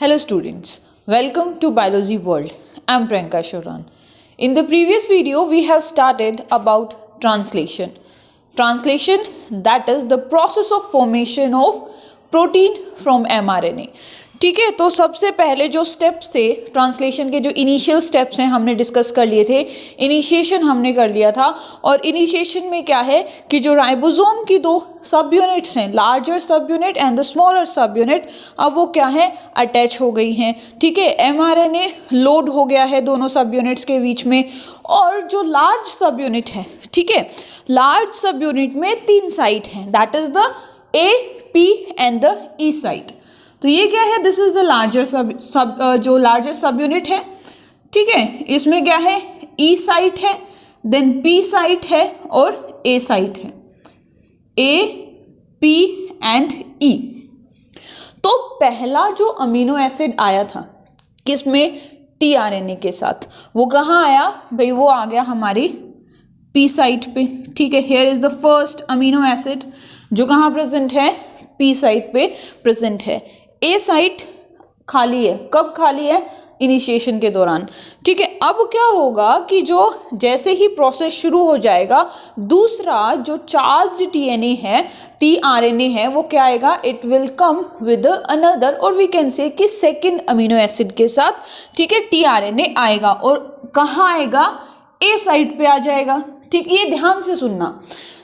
Hello students, welcome to Biology World. I am Priyanka Shoran. In the previous video, we have started about translation. Translation, that is the process of formation of protein from mRNA. ठीक है, तो सबसे पहले जो steps थे translation के, जो initial steps हैं हमने डिस्कस कर लिए थे, इनिशिएशन हमने कर लिया था। और इनिशिएशन में क्या है कि जो राइबोसोम की दो सब यूनिट्स हैं, लार्जर सब यूनिट एंड द स्मॉलर सब यूनिट, अब वो क्या है, अटैच हो गई हैं। ठीक है, एमआरएनए लोड हो गया है दोनों सब यूनिट्स के बीच में। और जो लार्ज सब यूनिट है, ठीक है, लार्ज सब यूनिट में 3 साइट हैं, that is the A, P and the E site. तो ये क्या है, दिस इज द लार्जर जो लार्जर सब यूनिट है। ठीक है, इसमें क्या है, ई साइट है, देन पी साइट है और ए साइट है, ए, पी एंड ई। तो पहला जो अमीनो एसिड आया था किसमें, टीआरएनए के साथ, वो कहाँ आया भाई, वो आ गया हमारी पी साइट पे। ठीक है, here is the first amino acid जो कहाँ प्रेजेंट है, पी साइट पे प्रेजेंट है। ए साइट खाली है, कब खाली है, इनिशिएशन के दौरान। ठीक है, अब क्या होगा कि जो जैसे ही प्रोसेस शुरू हो जाएगा, दूसरा जो चार्ज्ड टीएनए है, टीआरएनए है, वो क्या आएगा, it will come with another, और वी कैन से कि सेकंड अमीनो एसिड के साथ, ठीक है, टीआरएनए आएगा। और कहाँ आएगा, ए साइट पे आ जाएगा। ठीक, ये ध्यान से सुनना,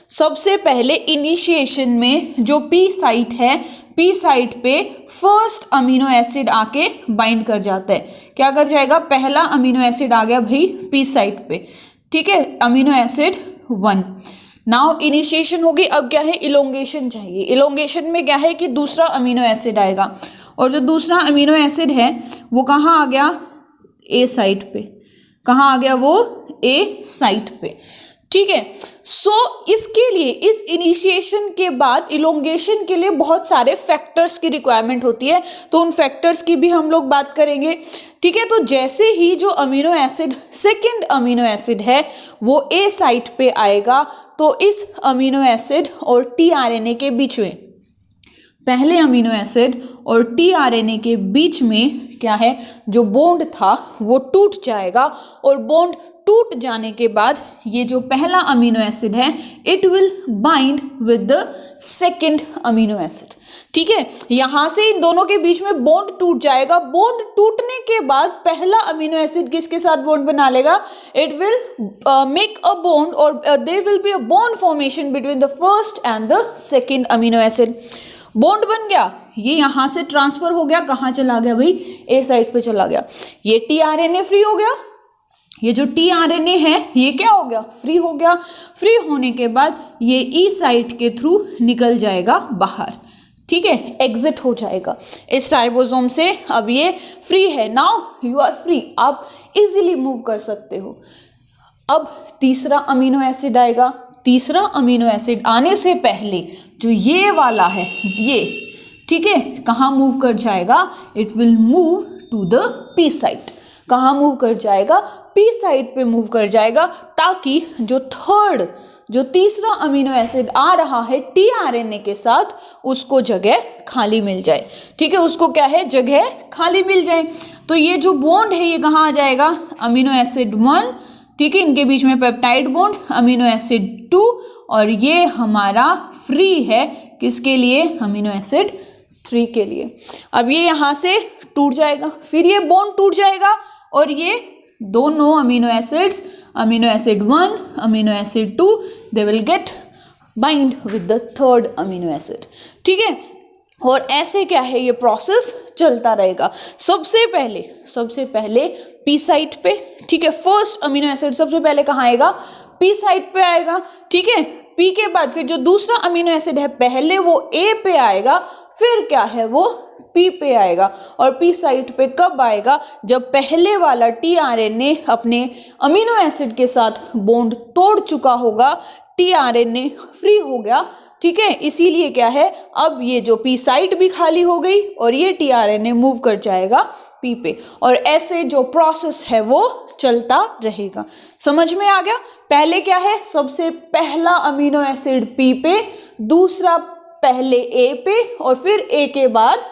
सबसे पहले इनिशिएशन में जो पी साइट है, पी साइट पे फर्स्ट अमीनो एसिड आके बाइंड कर जाता है। क्या कर जाएगा, पहला अमीनो एसिड आ गया भाई पी साइट पे। ठीक है, अमीनो एसिड 1। नाउ इनिशिएशन होगी, अब क्या है, इलोंगेशन चाहिए। इलोंगेशन में क्या है कि दूसरा अमीनो एसिड आएगा, और जो दूसरा अमीनो एसिड है वो कहाँ आ गया, ए साइट पे। कहाँ आ गया वो, ए साइट पे। ठीक है, सो इसके लिए, इस इनिशिएशन के बाद इलोंगेशन के लिए बहुत सारे फैक्टर्स की रिक्वायरमेंट होती है, तो उन फैक्टर्स की भी हम लोग बात करेंगे। ठीक है, तो जैसे ही जो amino acid, second amino acid है, वो ए साइट पे आएगा, तो इस अमीनो एसिड और टीआरएनए के बीच में, पहले अमीनो एसिड और टीआरएनए के बीच में क्या है, जो बॉन्ड था वो टूट जाएगा। और बॉन्ड टूट जाने के बाद ये जो पहला अमीनो एसिड है, it will bind with the second amino acid. ठीक है, यहां से इन दोनों के बीच में बॉन्ड टूट जाएगा। बॉन्ड टूटने के बाद पहला अमीनो एसिड किसके साथ बॉन्ड बना लेगा, it will make a bond, और there will be a bond formation between the first and the second amino acid. Bond बन गया, ये यहां से ट्रांसफर हो गया, कहां चला गया भाई, ए साइट पे चला गया। ये टीआरएनए फ्री हो गया, ये जो टीआरएनए है ये क्या हो गया, फ्री हो गया। फ्री होने के बाद ये ई साइट के थ्रू निकल जाएगा बाहर। ठीक है, एग्जिट हो जाएगा इस राइबोसोम से। अब ये फ्री है, नाउ यू आर फ्री, आप इजीली मूव कर सकते हो। अब तीसरा अमीनो एसिड आएगा। तीसरा अमीनो एसिड आने से पहले जो ये वाला है, ये, ठीक है, कहाँ मूव कर जाएगा, it will move to the P site. कहाँ मूव कर जाएगा, पी साइट पे मूव कर जाएगा, ताकि जो तीसरा अमीनो एसिड आ रहा है टीआरएनए के साथ, उसको जगह खाली मिल जाए। ठीक है, उसको क्या है, जगह खाली मिल जाए। तो ये जो बॉन्ड है ये कहाँ आ जाएगा, अमीनो एसिड 1, ठीक है, इनके बीच में पेप्टाइड बॉन्ड, अमीनो एसिड 2, और ये हमारा फ्री है किसके लिए, अमीनो एसिड 3 के लिए। अब ये यहाँ से टूट जाएगा, फिर ये बॉन्ड टूट जाएगा, और ये दोनों amino acids, amino acid 1, amino acid 2, they will get bind with the third amino acid. ठीक है, और ऐसे क्या है, ये प्रोसेस चलता रहेगा। सबसे पहले पी साइट पे, ठीक है, फर्स्ट अमीनो एसिड सबसे पहले कहाँ आएगा, पी साइट पे आएगा। ठीक है, पी के बाद फिर जो दूसरा अमीनो एसिड है, पहले वो ए पे आएगा, फिर क्या है, वो पी पे आएगा। और पी साइट पे कब आएगा, जब पहले वाला टीआरएनए अपने अमीनो एसिड के साथ बॉन्ड तोड़ चुका होगा, टीआरएनए फ्री हो गया। ठीक है, इसीलिए क्या है, अब ये जो पी साइट भी खाली हो गई और ये टीआरएनए मूव कर जाएगा पी पे, और ऐसे जो प्रोसेस है वो चलता रहेगा। समझ में आ गया, पहले क्या है, सबसे पहला अमीनो एसिड पी पे, दूसरा पहले ए पे, और फिर ए के बाद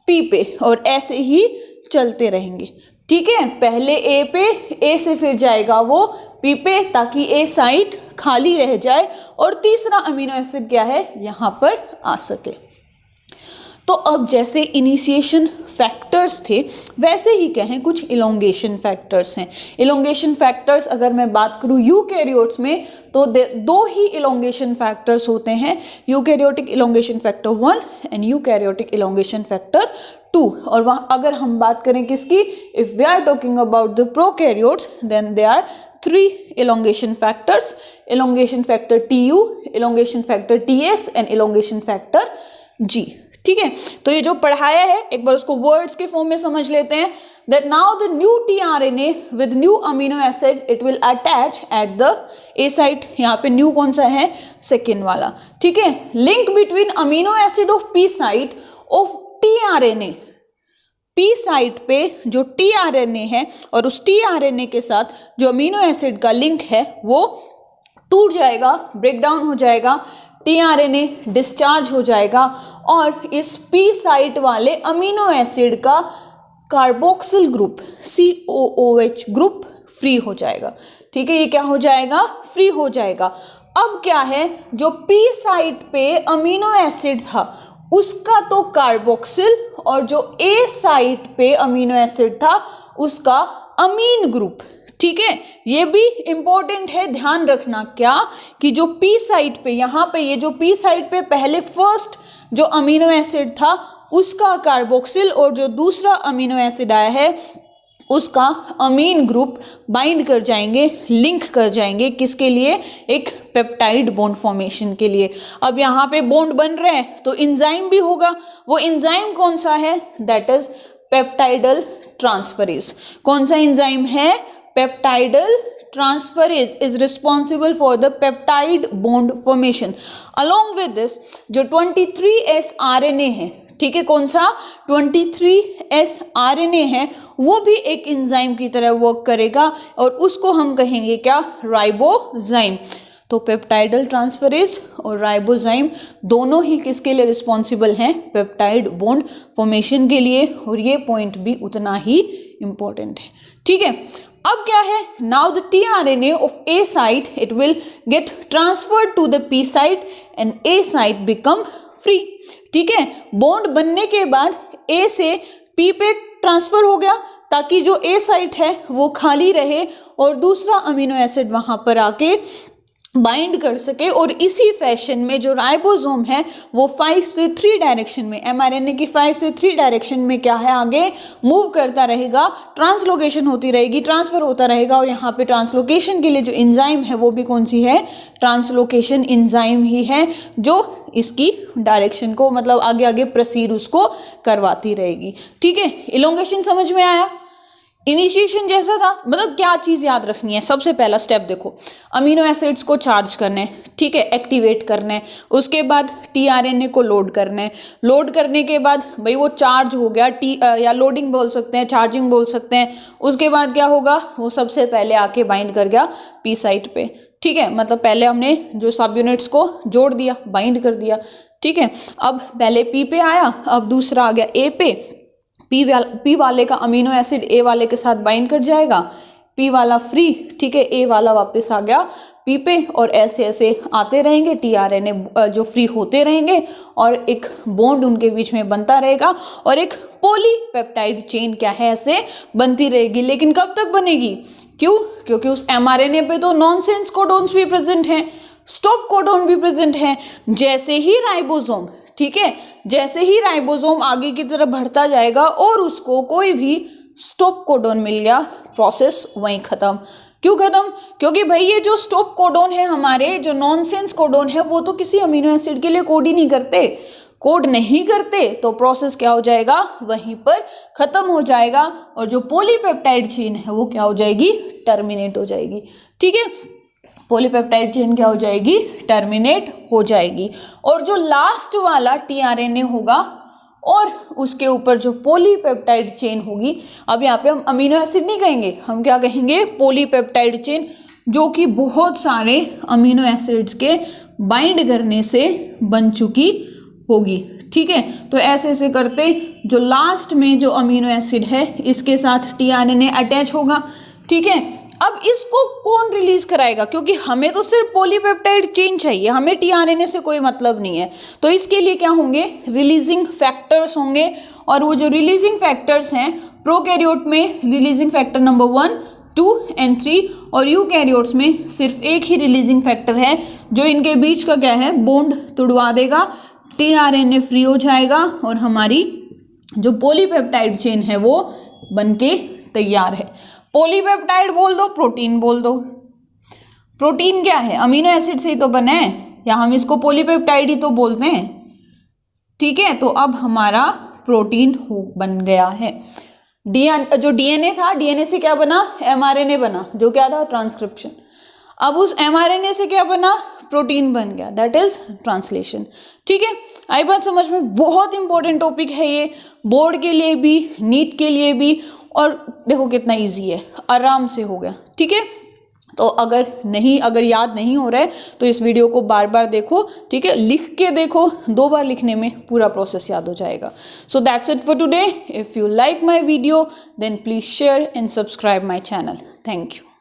पी पे, और ऐसे ही चलते रहेंगे। ठीक है, पहले ए पे, ए से फिर जाएगा वो पी पे, ताकि ए साइट खाली रह जाए और तीसरा अमीनो एसिड क्या है यहाँ पर आ सके। तो अब जैसे इनिशिएशन फैक्टर्स थे वैसे ही क्या हैं, कुछ इलोंगेशन फैक्टर्स हैं। इलोंगेशन फैक्टर्स अगर मैं बात करूँ यूकैरियोट्स में तो दो ही इलोंगेशन फैक्टर्स होते हैं, eukaryotic elongation factor 1 and eukaryotic elongation factor 2। और वहाँ अगर हम बात करें किसकी, if we are talking about the prokaryotes then they are 3 elongation factors, elongation factor Tu, elongation factor Ts and elongation factor G। ठीक है, तो ये जो पढ़ाया है एक बार उसको वर्ड्स के फॉर्म में समझ लेते हैं। that now the new tRNA with new amino acid it will attach at the A site, यहाँ पे न्यू कौन सा है, सेकेंड वाला। ठीक है, link between amino acid of P site of tRNA, P site पे जो tRNA है और उस tRNA के साथ जो अमीनो एसिड का लिंक है वो टूट जाएगा, ब्रेक डाउन हो जाएगा, tRNA डिस्चार्ज हो जाएगा और इस P साइट वाले अमीनो एसिड का carboxyl group COOH group free हो जाएगा। ठीक है, ये क्या हो जाएगा, फ्री हो जाएगा। अब क्या है, जो P साइट पे अमीनो एसिड था उसका तो कार्बोक्सिल और जो A साइट पे अमीनो एसिड था उसका अमीन ग्रुप। ठीक है, ये भी इंपॉर्टेंट है, ध्यान रखना क्या कि जो P साइट पे, यहाँ पे ये जो P साइट पे पहले फर्स्ट जो अमीनो एसिड था उसका कार्बोक्सिल और जो दूसरा अमीनो एसिड आया है उसका अमीन ग्रुप बाइंड कर जाएंगे, लिंक कर जाएंगे, किसके लिए, एक पेप्टाइड बॉन्ड फॉर्मेशन के लिए। अब यहाँ पे बॉन्ड बन रहे हैं तो इंजाइम भी होगा, वो इंजाइम कौन सा है, दैट इज पेप्टाइडल ट्रांसफरेज। कौन सा इंजाइम है, peptidyl transferase is responsible for the peptide bond formation. Along with this जो 23S RNA है, ठीक है, कौन सा 23S RNA है, वो भी एक एंजाइम की तरह वर्क करेगा और उसको हम कहेंगे क्या, राइबोजाइम। तो पेप्टाइडल ट्रांसफरेज और राइबोजाइम दोनों ही किसके लिए रिस्पॉन्सिबल हैं, पेप्टाइड बॉन्ड फॉर्मेशन के लिए, और ये पॉइंट भी उतना ही इंपॉर्टेंट है। ठीक है, अब क्या है, now the tRNA of A site it will get transferred to the P site and A site become free. ठीक है, बॉन्ड बनने के बाद A से P पे ट्रांसफर हो गया ताकि जो A साइट है वो खाली रहे और दूसरा अमीनो एसिड वहां पर आके बाइंड कर सके। और इसी फैशन में जो राइबोसोम है वो 5 से 3 डायरेक्शन में, mRNA की 5 से 3 डायरेक्शन में क्या है, आगे मूव करता रहेगा, ट्रांसलोकेशन होती रहेगी, ट्रांसफर होता रहेगा। और यहाँ पे ट्रांसलोकेशन के लिए जो एंजाइम है वो भी कौन सी है, ट्रांसलोकेशन एंजाइम ही है जो इसकी डायरेक्शन को मतलब आगे आगे प्रोसीड उसको करवाती रहेगी। ठीक है, इलोंगेशन समझ में आया। इनिशिएशन जैसा था, मतलब क्या चीज़ याद रखनी है, सबसे पहला स्टेप देखो, अमीनो एसिड्स को चार्ज करना है, ठीक है, एक्टिवेट करना है, उसके बाद tRNA को लोड करना है, लोड करने के बाद भाई वो चार्ज हो गया, या लोडिंग बोल सकते हैं, चार्जिंग बोल सकते हैं, उसके बाद क्या होगा, वो सबसे पहले आके बाइंड कर गया P साइट पे। ठीक है, मतलब पहले हमने जो सब यूनिट्स को जोड़ दिया, बाइंड कर दिया। ठीक है, अब पहले P पे आया, अब दूसरा आ गया A पे, P वाले का अमीनो एसिड A वाले के साथ बाइंड कर जाएगा, P वाला फ्री, ठीक है, A वाला वापस आ गया P पे, और ऐसे ऐसे आते रहेंगे, tRNA जो फ्री होते रहेंगे और एक बॉन्ड उनके बीच में बनता रहेगा और एक पॉलीपेप्टाइड चेन क्या है ऐसे बनती रहेगी। लेकिन कब तक बनेगी, क्यों, क्योंकि उस mRNA पे तो नॉनसेंस कोडोन्स भी प्रेजेंट हैं, स्टॉप कोडोन भी प्रेजेंट हैं। जैसे ही राइबोसोम, ठीक है, जैसे ही राइबोसोम आगे की तरफ बढ़ता जाएगा और उसको कोई भी स्टॉप कोडोन मिल गया, प्रोसेस वहीं खत्म। क्यों खत्म, क्योंकि भाई ये जो स्टॉप कोडोन है, हमारे जो नॉनसेंस कोडोन है, वो तो किसी अमीनो एसिड के लिए कोड ही नहीं करते, कोड नहीं करते, तो प्रोसेस क्या हो जाएगा, वहीं पर खत्म हो जाएगा और जो पॉलीपेप्टाइड चेन है वो क्या हो जाएगी, टर्मिनेट हो जाएगी। ठीक है, पॉलीपेप्टाइड चेन क्या हो जाएगी, टर्मिनेट हो जाएगी। और जो लास्ट वाला tRNA होगा और उसके ऊपर जो पॉलीपेप्टाइड चेन होगी, अब यहाँ पे हम अमीनो एसिड नहीं कहेंगे, हम क्या कहेंगे, पॉलीपेप्टाइड चेन, जो कि बहुत सारे अमीनो एसिड्स के बाइंड करने से बन चुकी होगी। ठीक है। तो ऐसे ऐसे करते जो लास्ट में जो अमीनो एसिड है इसके साथ टीआरएनए अटैच होगा, ठीक है। अब इसको कौन रिलीज कराएगा, क्योंकि हमें तो सिर्फ पॉलीपेप्टाइड चेन चाहिए, हमें टीआरएनए से कोई मतलब नहीं है। तो इसके लिए क्या होंगे, रिलीजिंग फैक्टर्स होंगे। और वो जो रिलीजिंग फैक्टर्स हैं, प्रोकैरियोट में रिलीजिंग फैक्टर नंबर 1, 2 and 3 और यूकैरियोट्स में सिर्फ एक ही रिलीजिंग फैक्टर है जो इनके बीच का क्या है, बॉन्ड तोड़वा देगा, टीआरएनए फ्री हो जाएगा और हमारी जो पॉलीपेप्टाइड चेन है वो बनके तैयार है। पॉलीपेप्टाइड बोल दो, प्रोटीन बोल दो। प्रोटीन क्या है, अमीनो एसिड से ही तो बना है, या हम इसको पॉलीपेप्टाइड ही तो बोलते हैं, ठीक है। तो अब हमारा प्रोटीन बन गया है। जो डीएनए था, डीएनए से क्या बना, एमआरएनए बना, जो क्या था, ट्रांसक्रिप्शन। अब उस एमआरएनए से क्या बना, प्रोटीन बन गया, दैट इज ट्रांसलेशन, ठीक है। आई बात समझ में, बहुत इंपॉर्टेंट टॉपिक है ये, बोर्ड के लिए भी, नीट के लिए भी। और देखो कितना इजी है, आराम से हो गया, ठीक है। तो अगर याद नहीं हो रहा है तो इस वीडियो को बार बार देखो, ठीक है, लिख के देखो, 2 बार लिखने में पूरा प्रोसेस याद हो जाएगा। So that's it for today. If you like my video then please share and subscribe my channel. Thank you.